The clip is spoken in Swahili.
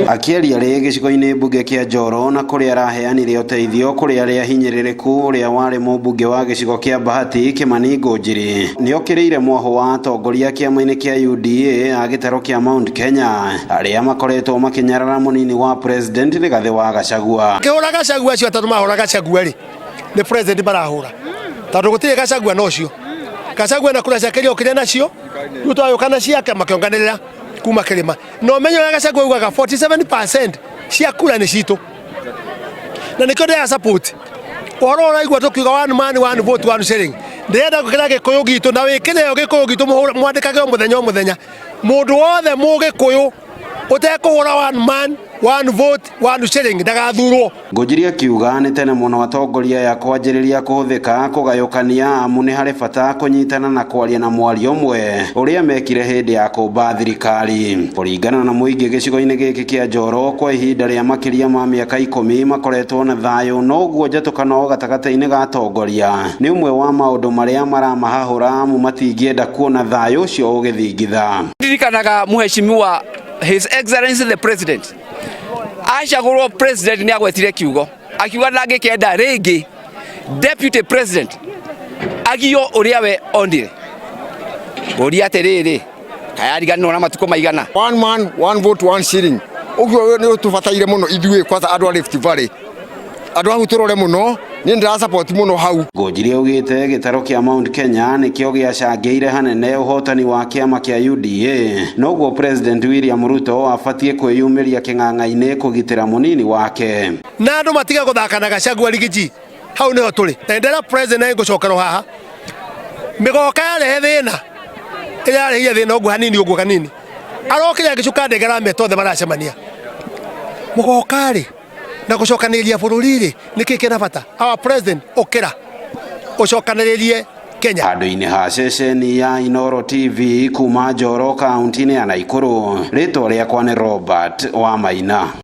Akiaria gĩcigo-inĩ mbunge kĩa Njoro na kũrĩa araheanire ũteithio kũrĩ arĩa hinyĩrĩrĩku ũrĩa warĩ mũmbunge wa gĩcigo kĩa Bahati Kimani Ngũnjiri nĩokĩrĩire mwoho wa atongoria kĩama-inĩ kĩa UDA a gĩtarũ kĩa Mount Kenya arĩa makoretwo makĩnyarara mũnini wa president Rigathĩ wa Gachagua. Kĩhũra Gachagua acio atatũ mahũra Gachagua rĩ nĩ president barahũra tondũ gũtirĩ Gachagua nocio Gachagua na kura ciake okĩrĩa nacio ruto ayũkana ciake makĩonganĩrĩra kuma kĩrĩma no menyo ya Gachagua ugaga 47% cia kura nĩ citũ na nĩkĩo ndĩa support ũhoro ũraigua tũkiuga one man one vote one shilling ndĩrenda gũkĩra Gĩkũyũ gitũ na wĩkĩre Gĩkũyũ gitũ mwandĩkage o mũthenya mũndũ wothe Mũgĩkũyũ ũtekũhũra one man one vote one shilling ndagathurwo. Ngũnjiri akiuga nĩ tene mũno atongoria ya kwanjĩrĩria kũhũthĩka kũgayũkania amu nĩ harĩ bata kũnyitana na kwaria na mwario ũmwe ũrĩa mekire hĩndĩ ya kũmba thirikari. Kũringana na mũingĩ gĩcigo-inĩ gĩkĩ kĩa Njoro kwa ihinda rĩa makĩria ma mĩaka 10 makoretwo na thayũ noguo njatũkano gatagatĩ-inĩ ga atongoria nĩ ũmwe wa maũndũ marĩa maramahahũra amu matingĩenda kuona thayũ ũcio ũgĩthingitha. Ndirikanaga Mheshimiwa His Excellency the President Ashagũrwo president nĩ agwetire kiugo akiuga ndangĩkenda rĩngĩ deputy president agio ũrĩa we ondire ũria atĩrĩrĩ kayariganĩrwo na matukũ maigana one man one vote one shilling ũguo nĩ tũbataire mũno ithuĩ kwa andũ a Rift Valley andũ ahu tũrore mũno nĩ ndĩra support mũno hau. Ngũnjiri augĩte gĩtarũ kĩa Mount Kenya nĩkĩo gĩacangĩire hanene ũhotani wa kĩama kĩa UDA noguo president William Ruto abatie kwĩyumĩria kĩng'ang'a-inĩ kũgitĩra mũnini wake na andũ matiga gũthaka na Gachagua rigiji hau nĩho tũrĩ na ndĩra president ngũcokerwo haha mĩgoka yarehe thĩna ĩrĩa yarehire thĩna ũguo hanini ũguo kanini arokĩra gĩcuka ndegera metothe maracemania mũgoka rĩ na gũcokanĩrĩria bũrũri rĩ nĩkĩ kĩna bata our president okĩra ũcokanĩrĩrie Kenya. Handũ-inĩ ha ceceni ya Inooro TV kuma Njoro kaunti-inĩ ya Naikuru rĩtwa rĩakwa nĩ Robert Wamaina.